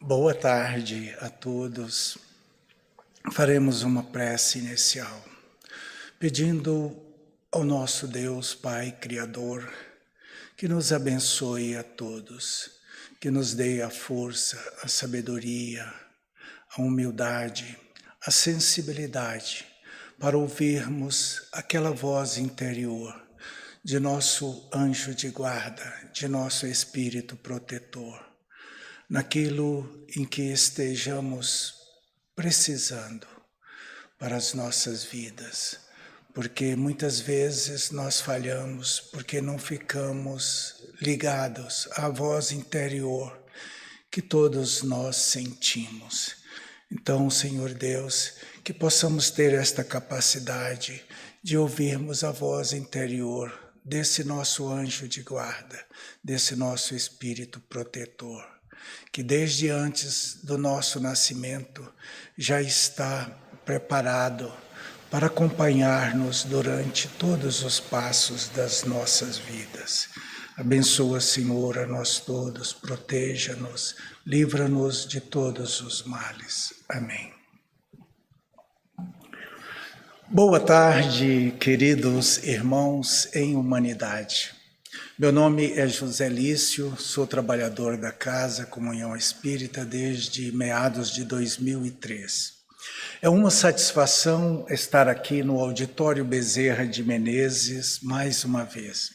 Boa tarde a todos. Faremos uma prece inicial, pedindo ao nosso Deus, Pai Criador, que nos abençoe a todos, que nos dê a força, a sabedoria, a humildade, a sensibilidade para ouvirmos aquela voz interior de nosso anjo de guarda, de nosso Espírito protetor, naquilo em que estejamos precisando para as nossas vidas, porque muitas vezes nós falhamos porque não ficamos ligados à voz interior que todos nós sentimos. Então, Senhor Deus, que possamos ter esta capacidade de ouvirmos a voz interior desse nosso anjo de guarda, desse nosso Espírito protetor, que desde antes do nosso nascimento já está preparado para acompanhar-nos durante todos os passos das nossas vidas. Abençoa, Senhor, a nós todos, proteja-nos, livra-nos de todos os males. Amém. Boa tarde, queridos irmãos em humanidade. Meu nome é José Lício, sou trabalhador da Casa Comunhão Espírita desde meados de 2003. É uma satisfação estar aqui no Auditório Bezerra de Menezes mais uma vez.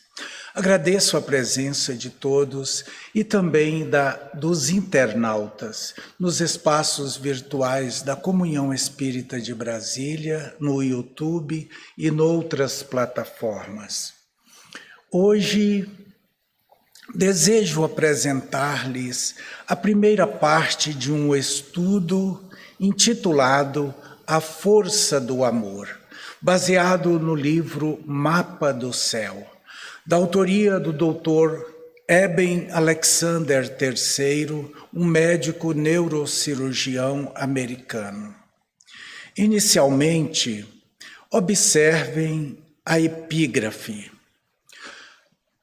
Agradeço a presença de todos e também dos internautas nos espaços virtuais da Comunhão Espírita de Brasília, no YouTube e noutras plataformas. Hoje desejo apresentar-lhes a primeira parte de um estudo intitulado A Força do Amor, baseado no livro Mapa do Céu, da autoria do Dr. Eben Alexander III, um médico neurocirurgião americano. Inicialmente, observem a epígrafe.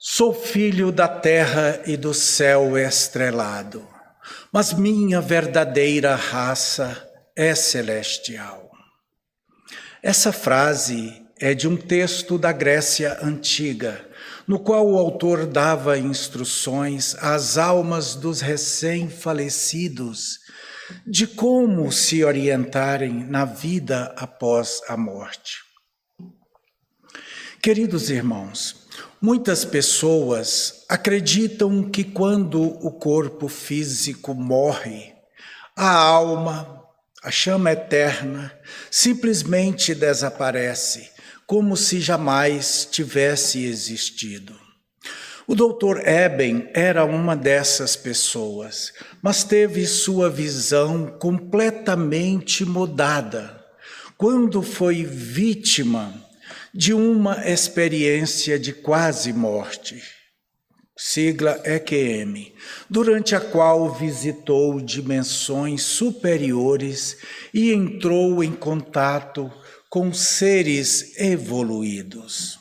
Sou filho da terra e do céu estrelado, mas minha verdadeira raça é celestial. Essa frase é de um texto da Grécia Antiga, no qual o autor dava instruções às almas dos recém-falecidos de como se orientarem na vida após a morte. Queridos irmãos, muitas pessoas acreditam que quando o corpo físico morre, a alma, a chama eterna, simplesmente desaparece, como se jamais tivesse existido. O Dr. Eben era uma dessas pessoas, mas teve sua visão completamente mudada quando foi vítima de uma experiência de quase morte, sigla EQM, durante a qual visitou dimensões superiores e entrou em contato com seres evoluídos.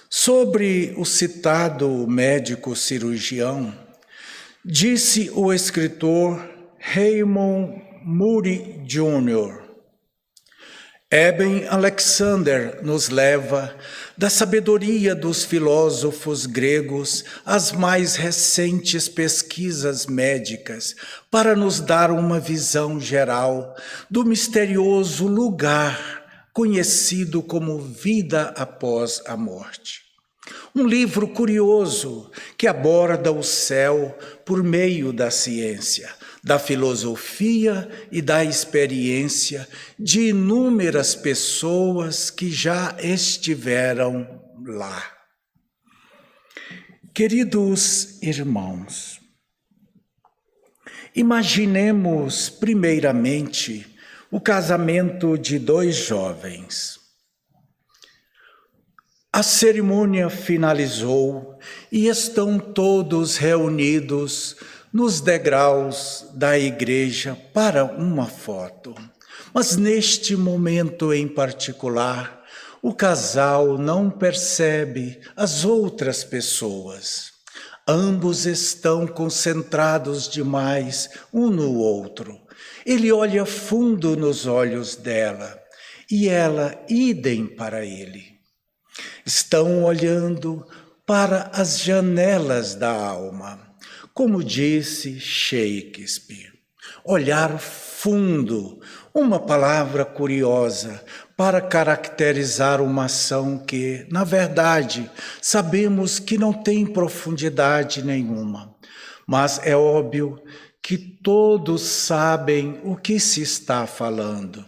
Sobre o citado médico cirurgião, disse o escritor Raymond Moody Jr., Eben Alexander nos leva da sabedoria dos filósofos gregos às mais recentes pesquisas médicas para nos dar uma visão geral do misterioso lugar conhecido como vida após a morte. Um livro curioso que aborda o céu por meio da ciência, da filosofia e da experiência de inúmeras pessoas que já estiveram lá. Queridos irmãos, imaginemos primeiramente o casamento de dois jovens. A cerimônia finalizou e estão todos reunidos nos degraus da igreja para uma foto. Mas neste momento em particular, o casal não percebe as outras pessoas. Ambos estão concentrados demais um no outro. Ele olha fundo nos olhos dela e ela idem para ele. Estão olhando para as janelas da alma, como disse Shakespeare. Olhar fundo, uma palavra curiosa para caracterizar uma ação que, na verdade, sabemos que não tem profundidade nenhuma. Mas é óbvio que todos sabem o que se está falando.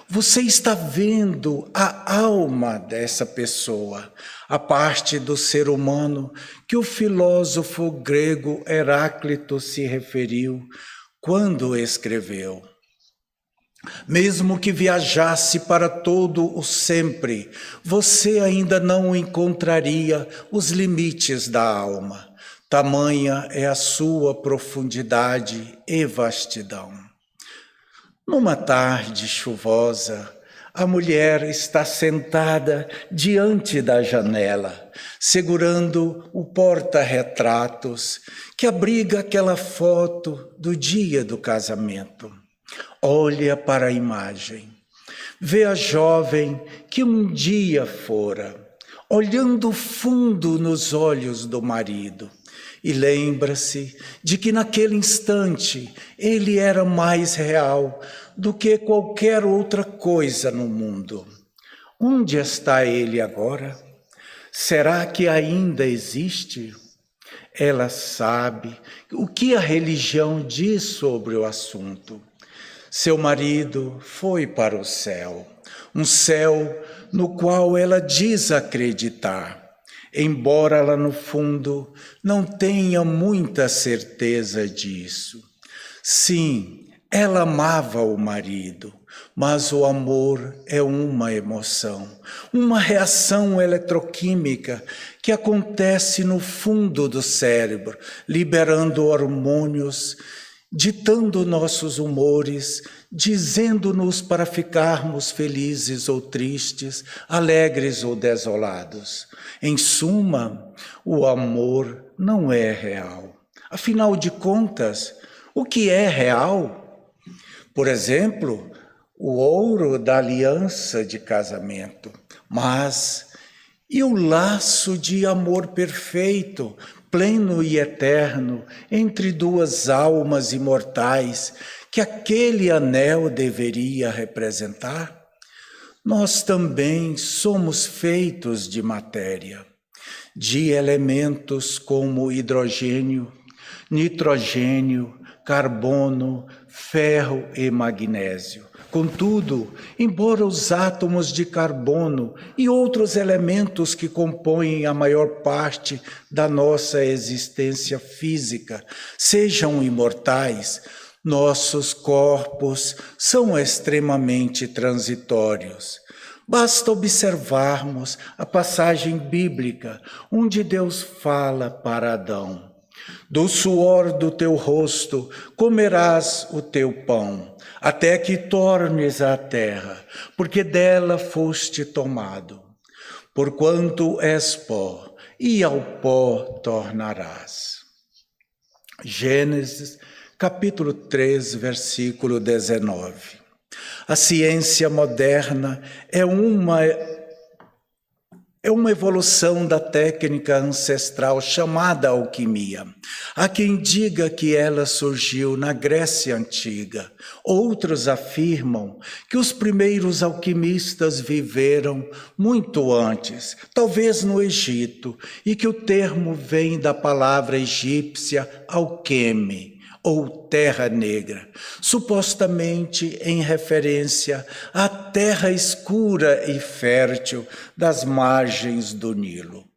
Você está vendo a alma dessa pessoa, a parte do ser humano que o filósofo grego Heráclito se referiu quando escreveu. Mesmo que viajasse para todo o sempre, você ainda não encontraria os limites da alma. Tamanha é a sua profundidade e vastidão. Numa tarde chuvosa, a mulher está sentada diante da janela, segurando o porta-retratos que abriga aquela foto do dia do casamento. Olha para a imagem, vê a jovem que um dia fora, olhando fundo nos olhos do marido, e lembra-se de que naquele instante ele era mais real do que qualquer outra coisa no mundo. Onde está ele agora? Será que ainda existe? Ela sabe o que a religião diz sobre o assunto. Seu marido foi para o céu, um céu no qual ela diz acreditar, embora ela no fundo não tenha muita certeza disso. Sim, ela amava o marido, mas o amor é uma emoção, uma reação eletroquímica que acontece no fundo do cérebro, liberando hormônios, ditando nossos humores, dizendo-nos para ficarmos felizes ou tristes, alegres ou desolados. Em suma, o amor não é real. Afinal de contas, o que é real? Por exemplo, o ouro da aliança de casamento. Mas e o laço de amor perfeito, pleno e eterno, entre duas almas imortais, que aquele anel deveria representar? Nós também somos feitos de matéria, de elementos como hidrogênio, nitrogênio, carbono, ferro e magnésio. Contudo, embora os átomos de carbono e outros elementos que compõem a maior parte da nossa existência física sejam imortais, nossos corpos são extremamente transitórios. Basta observarmos a passagem bíblica onde Deus fala para Adão: do suor do teu rosto comerás o teu pão, até que tornes à terra, porque dela foste tomado. Porquanto és pó, e ao pó tornarás. Gênesis, capítulo 3, versículo 19. A ciência moderna é uma evolução da técnica ancestral chamada alquimia. Há quem diga que ela surgiu na Grécia Antiga. Outros afirmam que os primeiros alquimistas viveram muito antes, talvez no Egito, e que o termo vem da palavra egípcia alqueme, ou terra negra, supostamente em referência à terra escura e fértil das margens do Nilo.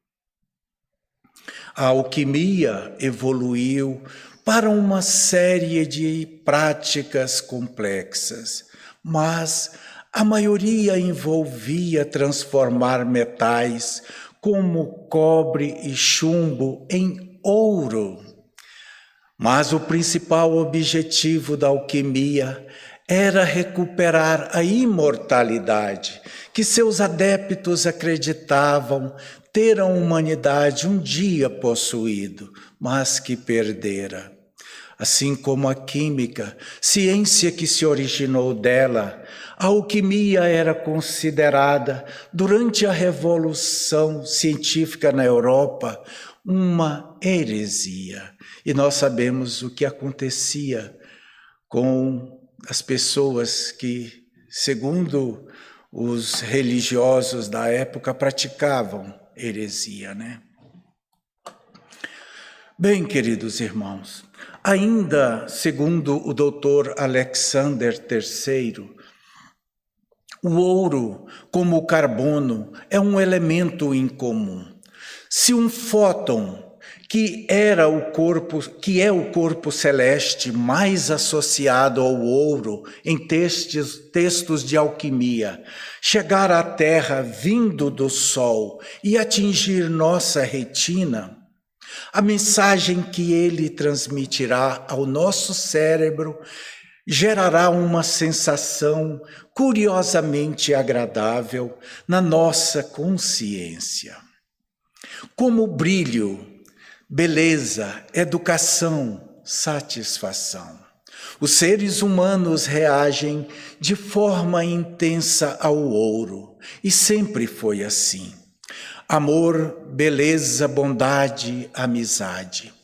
A alquimia evoluiu para uma série de práticas complexas, mas a maioria envolvia transformar metais como cobre e chumbo em ouro. Mas o principal objetivo da alquimia era recuperar a imortalidade que seus adeptos acreditavam ter a humanidade um dia possuído, mas que perdera. Assim como a química, ciência que se originou dela, a alquimia era considerada, durante a Revolução Científica na Europa, uma heresia. E nós sabemos o que acontecia com as pessoas que, segundo os religiosos da época, praticavam heresia, né? Bem, queridos irmãos, ainda segundo o doutor Alexander III, o ouro, como o carbono, é um elemento incomum. Se um fóton, que é o corpo celeste mais associado ao ouro em textos de alquimia, chegar à Terra vindo do Sol e atingir nossa retina, a mensagem que ele transmitirá ao nosso cérebro gerará uma sensação curiosamente agradável na nossa consciência. Como brilho, beleza, educação, satisfação. Os seres humanos reagem de forma intensa ao ouro, e sempre foi assim. Amor, beleza, bondade, amizade.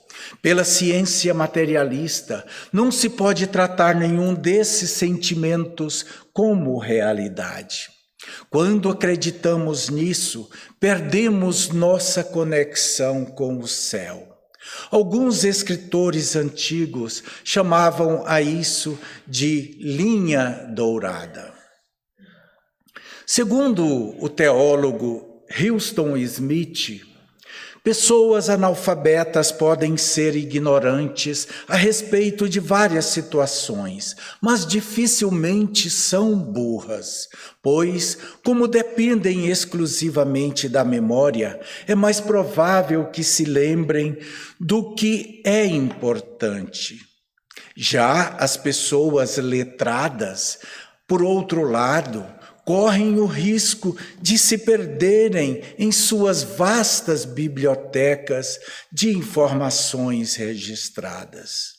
Pela ciência materialista, não se pode tratar nenhum desses sentimentos como realidade. Quando acreditamos nisso, perdemos nossa conexão com o céu. Alguns escritores antigos chamavam a isso de linha dourada. Segundo o teólogo Huston Smith, pessoas analfabetas podem ser ignorantes a respeito de várias situações, mas dificilmente são burras, pois, como dependem exclusivamente da memória, é mais provável que se lembrem do que é importante. Já as pessoas letradas, por outro lado, correm o risco de se perderem em suas vastas bibliotecas de informações registradas.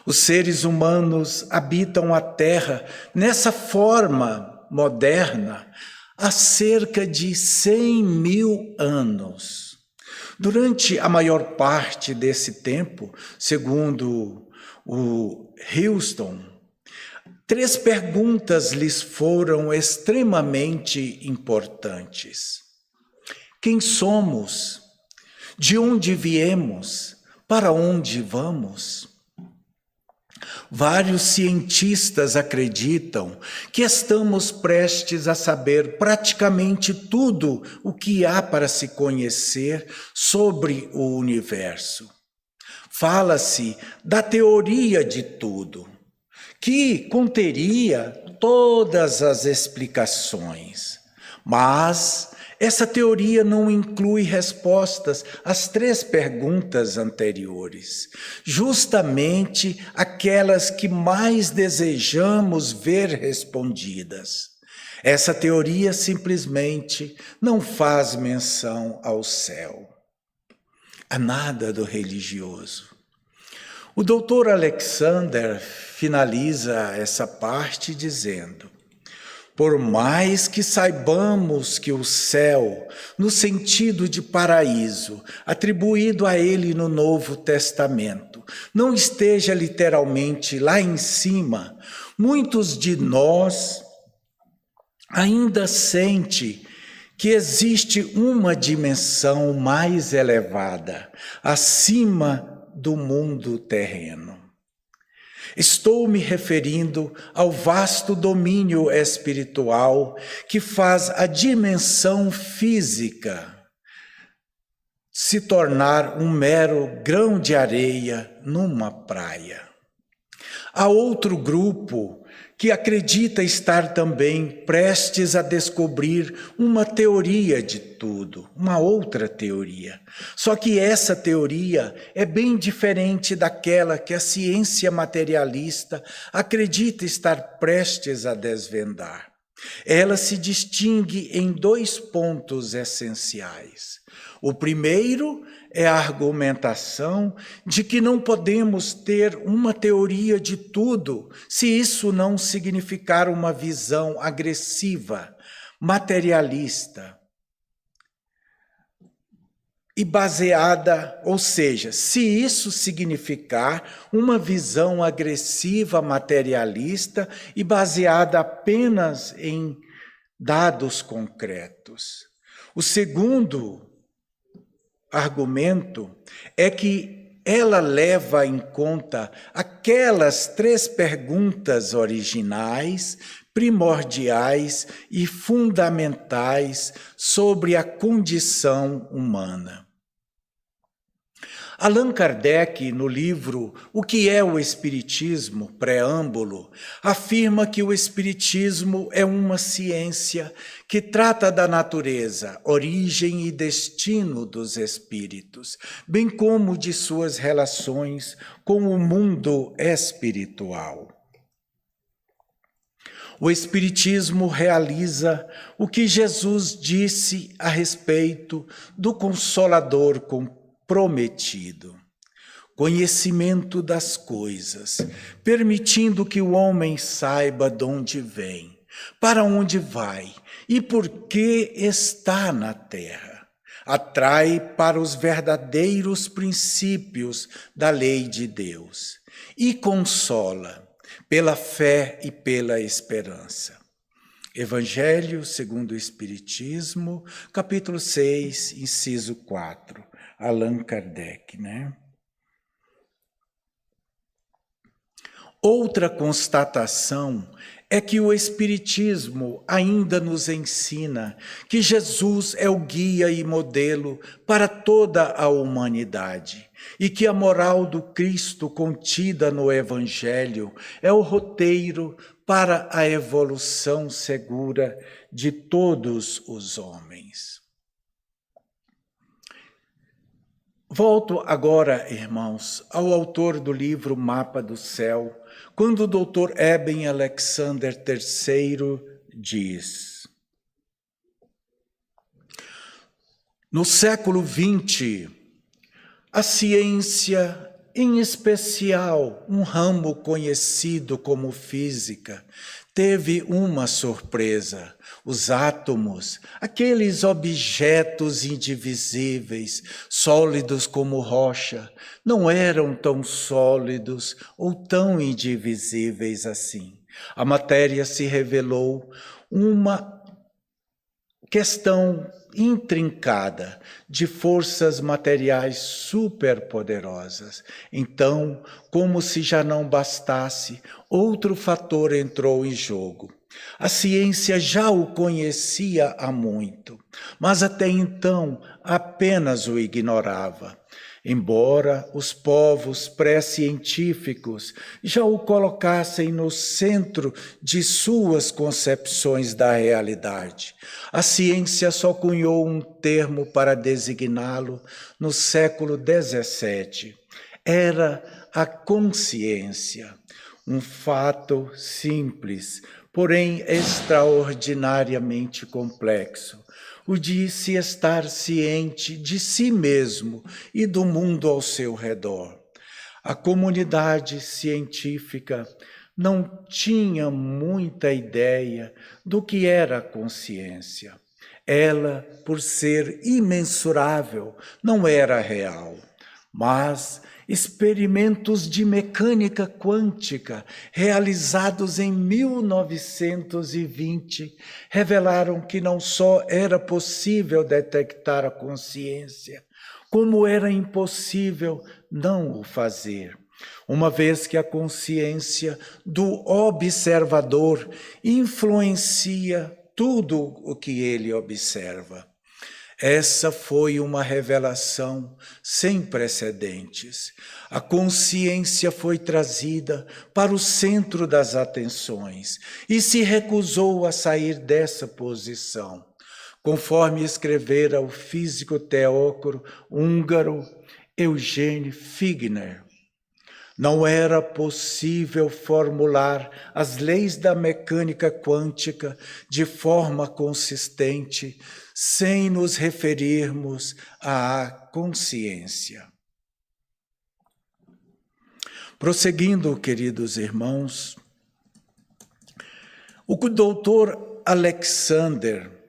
Os seres humanos habitam a Terra nessa forma moderna há cerca de 100 mil anos. Durante a maior parte desse tempo, segundo o Huston, 3 perguntas lhes foram extremamente importantes. Quem somos? De onde viemos? Para onde vamos? Vários cientistas acreditam que estamos prestes a saber praticamente tudo o que há para se conhecer sobre o universo. Fala-se da teoria de tudo, que conteria todas as explicações. Mas essa teoria não inclui respostas às 3 perguntas anteriores, justamente aquelas que mais desejamos ver respondidas. Essa teoria simplesmente não faz menção ao céu, a nada do religioso. O doutor Alexander finaliza essa parte dizendo: por mais que saibamos que o céu, no sentido de paraíso, atribuído a ele no Novo Testamento, não esteja literalmente lá em cima, muitos de nós ainda sentem que existe uma dimensão mais elevada, acima do mundo terreno. Estou me referindo ao vasto domínio espiritual que faz a dimensão física se tornar um mero grão de areia numa praia. Há outro grupo que acredita estar também prestes a descobrir uma teoria de tudo, uma outra teoria. Só que essa teoria é bem diferente daquela que a ciência materialista acredita estar prestes a desvendar. Ela se distingue em 2 pontos essenciais. O primeiro é a argumentação de que não podemos ter uma teoria de tudo se isso não significar uma visão agressiva, materialista e baseada, ou seja, se isso significar uma visão agressiva, materialista e baseada apenas em dados concretos. O segundo argumento é que ela leva em conta aquelas 3 perguntas originais, primordiais e fundamentais sobre a condição humana. Allan Kardec, no livro O que é o Espiritismo, preâmbulo, afirma que o Espiritismo é uma ciência que trata da natureza, origem e destino dos espíritos, bem como de suas relações com o mundo espiritual. O Espiritismo realiza o que Jesus disse a respeito do Consolador prometido, conhecimento das coisas, permitindo que o homem saiba de onde vem, para onde vai e por que está na terra. Atrai para os verdadeiros princípios da lei de Deus e consola pela fé e pela esperança. Evangelho segundo o Espiritismo, capítulo 6, inciso 4. Allan Kardec, né? Outra constatação é que o Espiritismo ainda nos ensina que Jesus é o guia e modelo para toda a humanidade e que a moral do Cristo contida no Evangelho é o roteiro para a evolução segura de todos os homens. Volto agora, irmãos, ao autor do livro Mapa do Céu, quando o Dr. Eben Alexander III diz: no século XX, a ciência, em especial um ramo conhecido como física, teve uma surpresa. Os átomos, aqueles objetos indivisíveis, sólidos como rocha, não eram tão sólidos ou tão indivisíveis assim. A matéria se revelou uma questão intrincada de forças materiais superpoderosas. Então, como se já não bastasse, outro fator entrou em jogo. A ciência já o conhecia há muito, mas até então apenas o ignorava. Embora os povos pré-científicos já o colocassem no centro de suas concepções da realidade, a ciência só cunhou um termo para designá-lo no século XVII. Era a consciência, um fato simples, porém extraordinariamente complexo, o de se estar ciente de si mesmo e do mundo ao seu redor. A comunidade científica não tinha muita ideia do que era a consciência. Ela, por ser imensurável, não era real, mas experimentos de mecânica quântica realizados em 1920 revelaram que não só era possível detectar a consciência, como era impossível não o fazer, uma vez que a consciência do observador influencia tudo o que ele observa. Essa foi uma revelação sem precedentes. A consciência foi trazida para o centro das atenções e se recusou a sair dessa posição, conforme escrevera o físico teócro húngaro Eugene Figner. Não era possível formular as leis da mecânica quântica de forma consistente sem nos referirmos à consciência. Prosseguindo, queridos irmãos, o doutor Alexander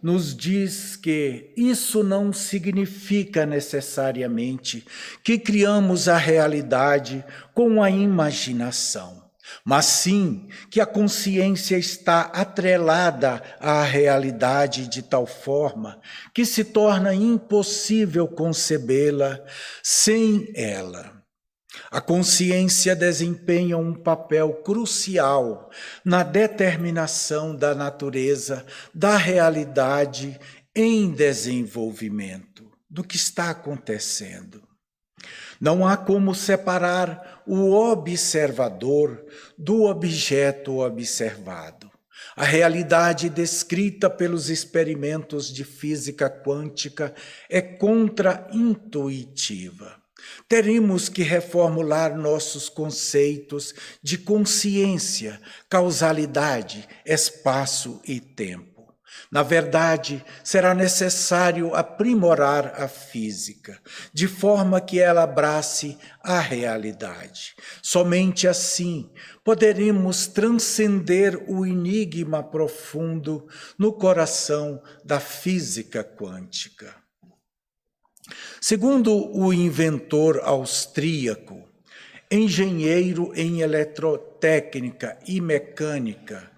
nos diz que isso não significa necessariamente que criamos a realidade com a imaginação, mas sim que a consciência está atrelada à realidade de tal forma que se torna impossível concebê-la sem ela. A consciência desempenha um papel crucial na determinação da natureza da realidade em desenvolvimento, do que está acontecendo. Não há como separar o observador do objeto observado. A realidade descrita pelos experimentos de física quântica é contra-intuitiva. Teremos que reformular nossos conceitos de consciência, causalidade, espaço e tempo. Na verdade, será necessário aprimorar a física, de forma que ela abrace a realidade. Somente assim poderemos transcender o enigma profundo no coração da física quântica. Segundo o inventor austríaco, engenheiro em eletrotécnica e mecânica,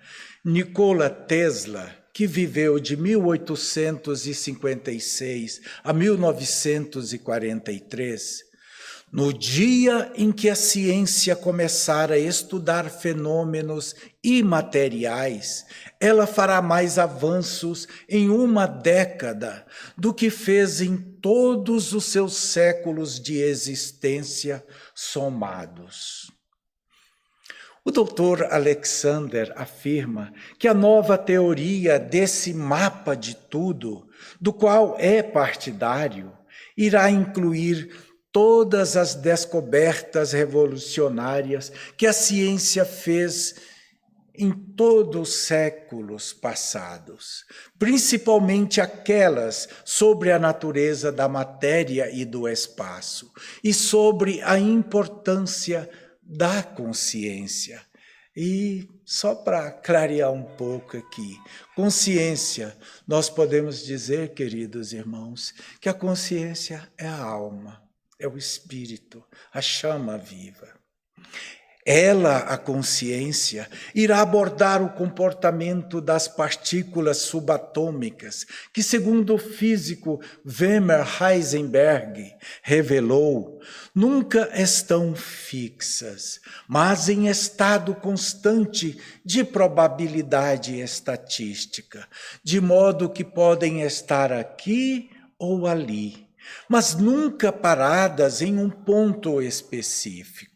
Nikola Tesla, que viveu de 1856 a 1943, no dia em que a ciência começar a estudar fenômenos imateriais, ela fará mais avanços em uma década do que fez em todos os seus séculos de existência somados. O doutor Alexander afirma que a nova teoria desse mapa de tudo, do qual é partidário, irá incluir todas as descobertas revolucionárias que a ciência fez em todos os séculos passados, principalmente aquelas sobre a natureza da matéria e do espaço, e sobre a importância da consciência. E só para clarear um pouco aqui, consciência, nós podemos dizer, queridos irmãos, que a consciência é a alma, é o espírito, a chama viva. Ela, a consciência, irá abordar o comportamento das partículas subatômicas, que, segundo o físico Werner Heisenberg revelou, nunca estão fixas, mas em estado constante de probabilidade estatística, de modo que podem estar aqui ou ali, mas nunca paradas em um ponto específico.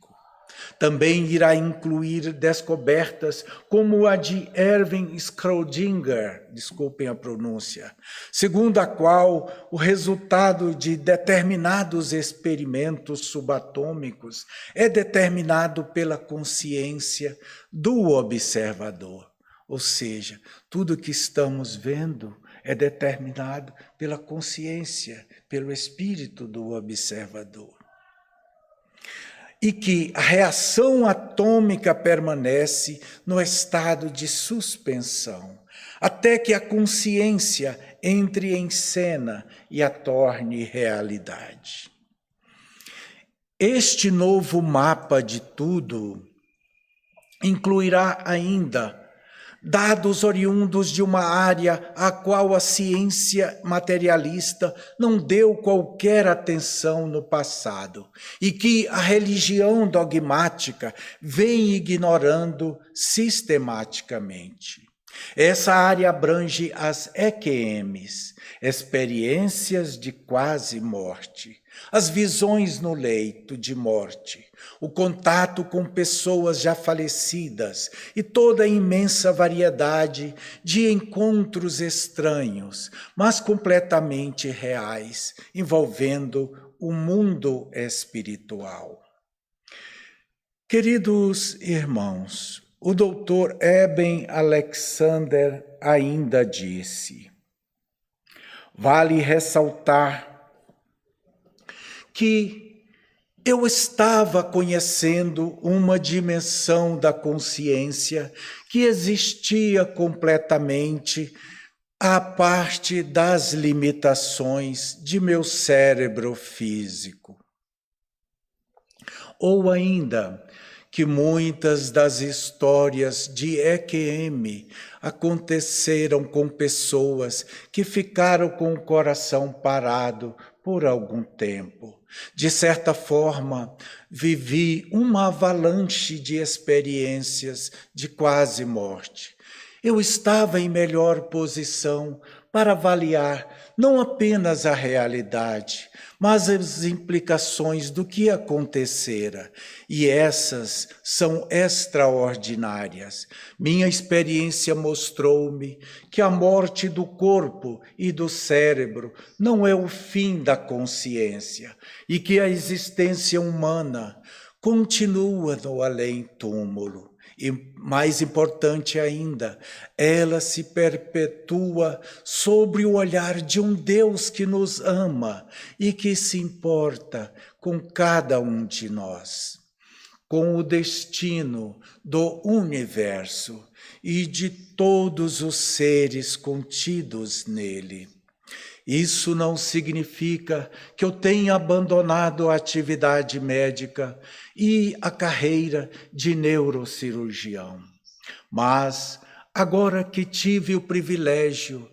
Também irá incluir descobertas como a de Erwin Schrödinger, desculpem a pronúncia, segundo a qual o resultado de determinados experimentos subatômicos é determinado pela consciência do observador. Ou seja, tudo que estamos vendo é determinado pela consciência, pelo espírito do observador. E que a reação atômica permanece no estado de suspensão, até que a consciência entre em cena e a torne realidade. Este novo mapa de tudo incluirá ainda dados oriundos de uma área à qual a ciência materialista não deu qualquer atenção no passado e que a religião dogmática vem ignorando sistematicamente. Essa área abrange as EQMs, experiências de quase morte, as visões no leito de morte, o contato com pessoas já falecidas e toda a imensa variedade de encontros estranhos, mas completamente reais, envolvendo o mundo espiritual. Queridos irmãos, o doutor Eben Alexander ainda disse: vale ressaltar que eu estava conhecendo uma dimensão da consciência que existia completamente à parte das limitações de meu cérebro físico. Ou ainda, que muitas das histórias de EQM aconteceram com pessoas que ficaram com o coração parado por algum tempo. De certa forma, vivi uma avalanche de experiências de quase morte. Eu estava em melhor posição para avaliar não apenas a realidade, mas as implicações do que acontecera, e essas são extraordinárias. Minha experiência mostrou-me que a morte do corpo e do cérebro não é o fim da consciência, e que a existência humana continua no além-túmulo. E mais importante ainda, ela se perpetua sobre o olhar de um Deus que nos ama e que se importa com cada um de nós, com o destino do universo e de todos os seres contidos nele. Isso não significa que eu tenha abandonado a atividade médica e a carreira de neurocirurgião. Mas, agora que tive o privilégio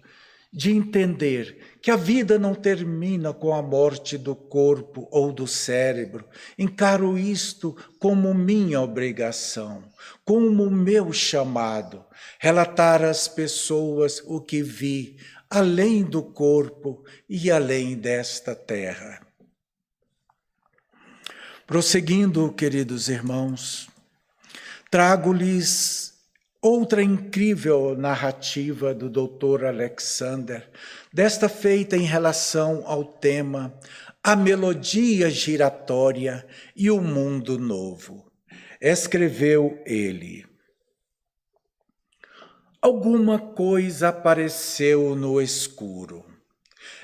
de entender que a vida não termina com a morte do corpo ou do cérebro, encaro isto como minha obrigação, como meu chamado, relatar às pessoas o que vi, além do corpo e além desta terra. Prosseguindo, queridos irmãos, trago-lhes outra incrível narrativa do Dr. Alexander, desta feita em relação ao tema A Melodia Giratória e o Mundo Novo. Escreveu ele: alguma coisa apareceu no escuro.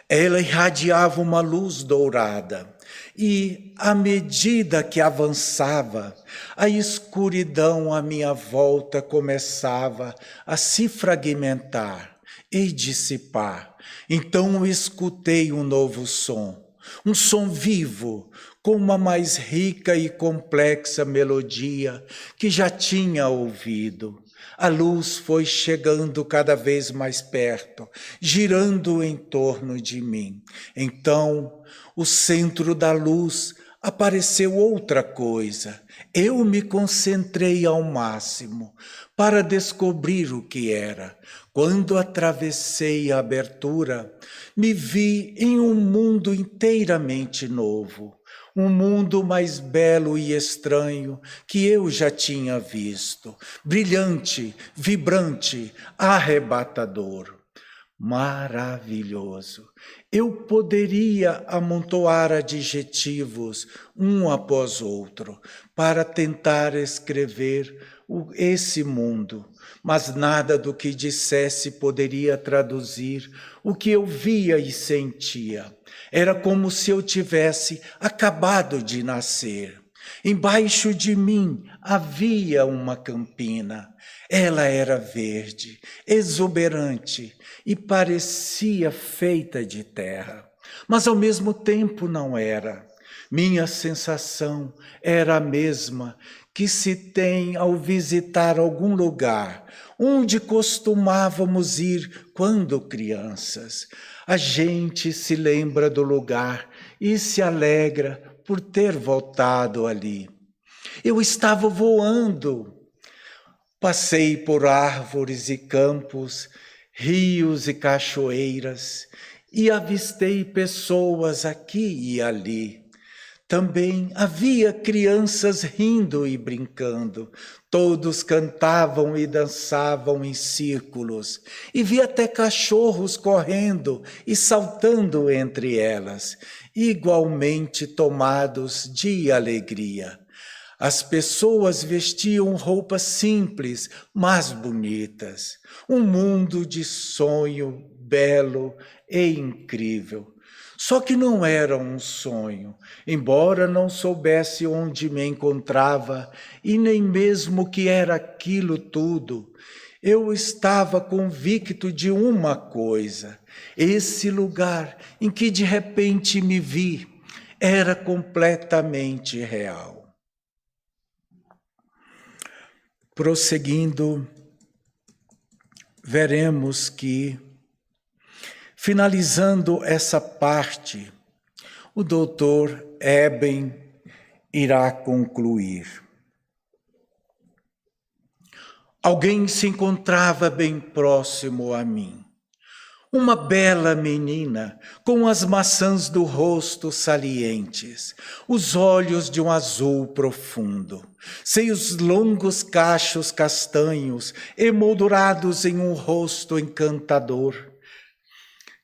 Ela irradiava uma luz dourada e, à medida que avançava, a escuridão à minha volta começava a se fragmentar e dissipar. Então escutei um novo som, um som vivo, com uma mais rica e complexa melodia que já tinha ouvido. A luz foi chegando cada vez mais perto, girando em torno de mim. Então, o centro da luz apareceu outra coisa. Eu me concentrei ao máximo para descobrir o que era. Quando atravessei a abertura, me vi em um mundo inteiramente novo. Um mundo mais belo e estranho que eu já tinha visto, brilhante, vibrante, arrebatador, maravilhoso. Eu poderia amontoar adjetivos um após outro para tentar escrever esse mundo, mas nada do que dissesse poderia traduzir o que eu via e sentia. Era como se eu tivesse acabado de nascer. Embaixo de mim havia uma campina. Ela era verde, exuberante e parecia feita de terra. Mas ao mesmo tempo não era. Minha sensação era a mesma que se tem ao visitar algum lugar onde costumávamos ir quando crianças. A gente se lembra do lugar e se alegra por ter voltado ali. Eu estava voando. Passei por árvores e campos, rios e cachoeiras, e avistei pessoas aqui e ali. Também havia crianças rindo e brincando. Todos cantavam e dançavam em círculos. E vi até cachorros correndo e saltando entre elas, igualmente tomados de alegria. As pessoas vestiam roupas simples, mas bonitas. Um mundo de sonho belo e incrível. Só que não era um sonho, embora não soubesse onde me encontrava e nem mesmo o que era aquilo tudo. Eu estava convicto de uma coisa: esse lugar em que de repente me vi era completamente real. Prosseguindo, veremos que, finalizando essa parte, o doutor Eben irá concluir. Alguém se encontrava bem próximo a mim. Uma bela menina, com as maçãs do rosto salientes, os olhos de um azul profundo, seios longos cachos castanhos, emoldurados em um rosto encantador.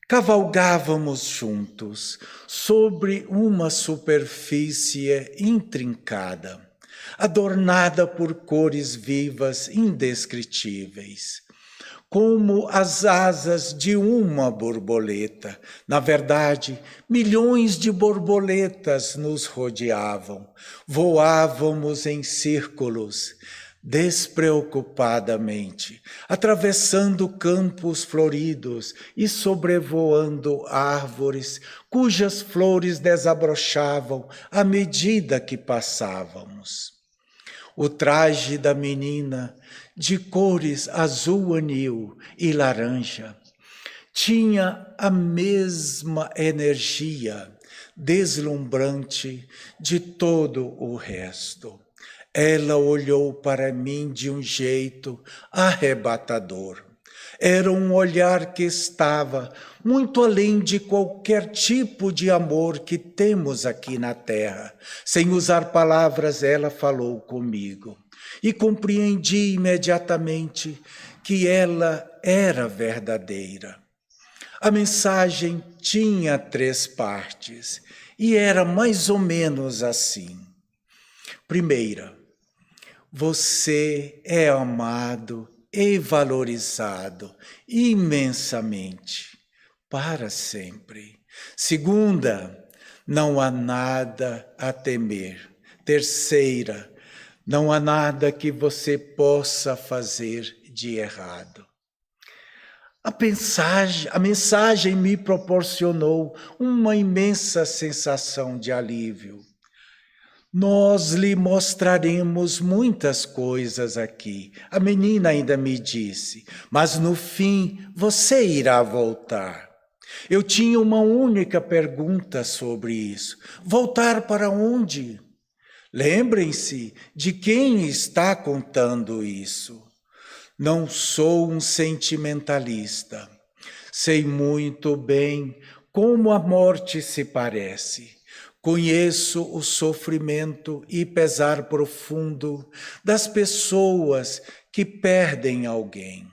Cavalgávamos juntos sobre uma superfície intrincada, adornada por cores vivas indescritíveis, como as asas de uma borboleta. Na verdade, milhões de borboletas nos rodeavam. Voávamos em círculos, despreocupadamente, atravessando campos floridos e sobrevoando árvores cujas flores desabrochavam à medida que passávamos. O traje da menina, de cores azul anil e laranja, tinha a mesma energia deslumbrante de todo o resto. Ela olhou para mim de um jeito arrebatador. Era um olhar que estava muito além de qualquer tipo de amor que temos aqui na terra. Sem usar palavras, ela falou comigo. E compreendi imediatamente que ela era verdadeira. A mensagem tinha 3 partes e era mais ou menos assim. Primeira, você é amado e valorizado imensamente, para sempre. Segunda, não há nada a temer. Terceira, não há nada que você possa fazer de errado. A mensagem me proporcionou uma imensa sensação de alívio. Nós lhe mostraremos muitas coisas aqui, a menina ainda me disse, mas no fim você irá voltar. Eu tinha uma única pergunta sobre isso. Voltar para onde? Lembrem-se de quem está contando isso. Não sou um sentimentalista. Sei muito bem como a morte se parece. Conheço o sofrimento e pesar profundo das pessoas que perdem alguém.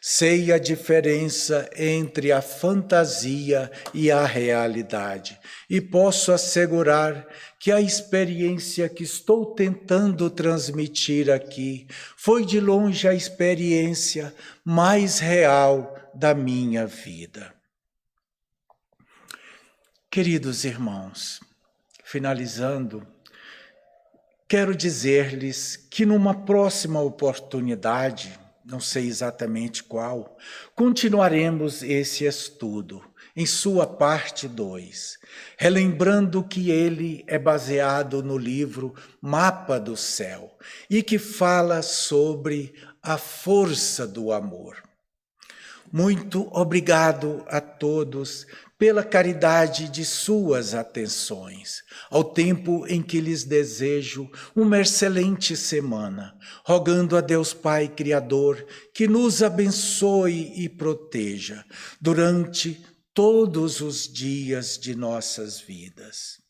Sei a diferença entre a fantasia e a realidade e posso assegurar que a experiência que estou tentando transmitir aqui foi de longe a experiência mais real da minha vida. Queridos irmãos, finalizando, quero dizer-lhes que numa próxima oportunidade, não sei exatamente qual, continuaremos esse estudo, em sua parte 2, relembrando que ele é baseado no livro Mapa do Céu e que fala sobre a força do amor. Muito obrigado a todos pela caridade de suas atenções, ao tempo em que lhes desejo uma excelente semana, rogando a Deus Pai Criador que nos abençoe e proteja durante todos os dias de nossas vidas.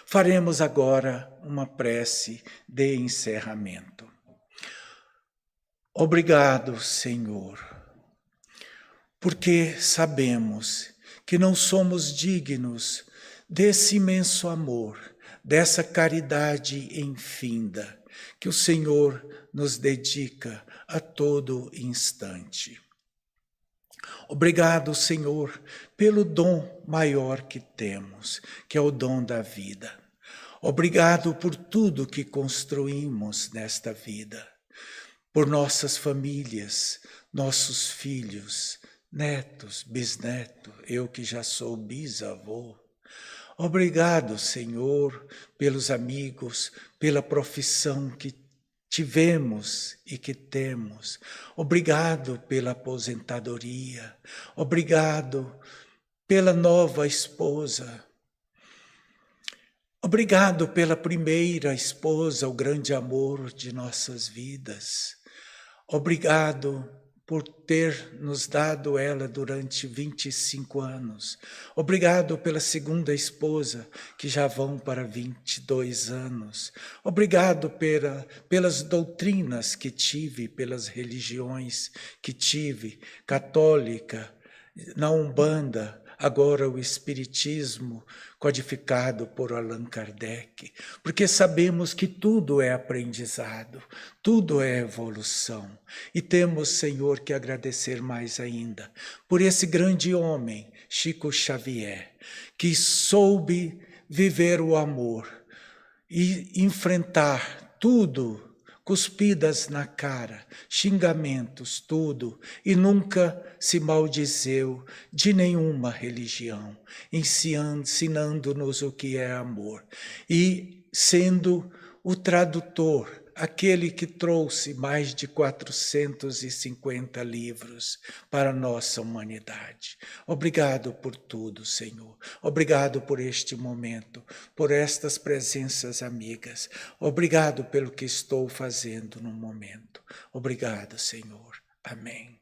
Faremos agora uma prece de encerramento. Obrigado, Senhor, porque sabemos que não somos dignos desse imenso amor, dessa caridade infinda que o Senhor nos dedica a todo instante. Obrigado, Senhor, pelo dom maior que temos, que é o dom da vida. Obrigado por tudo que construímos nesta vida, por nossas famílias, nossos filhos, netos, bisnetos, eu que já sou bisavô. Obrigado, Senhor, pelos amigos, pela profissão que tivemos e que temos. Obrigado pela aposentadoria. Obrigado pela nova esposa. Obrigado pela primeira esposa, o grande amor de nossas vidas. Obrigado por ter nos dado ela durante 25 anos. Obrigado pela segunda esposa, que já vão para 22 anos. Obrigado pelas doutrinas que tive, pelas religiões que tive, católica, na Umbanda, agora o Espiritismo, codificado por Allan Kardec, porque sabemos que tudo é aprendizado, tudo é evolução. E temos, Senhor, que agradecer mais ainda por esse grande homem, Chico Xavier, que soube viver o amor e enfrentar tudo, cuspidas na cara, xingamentos, tudo, e nunca se maldizeu de nenhuma religião, ensinando-nos o que é amor, e sendo o tradutor, aquele que trouxe mais de 450 livros para a nossa humanidade. Obrigado por tudo, Senhor. Obrigado por este momento, por estas presenças amigas. Obrigado pelo que estou fazendo no momento. Obrigado, Senhor. Amém.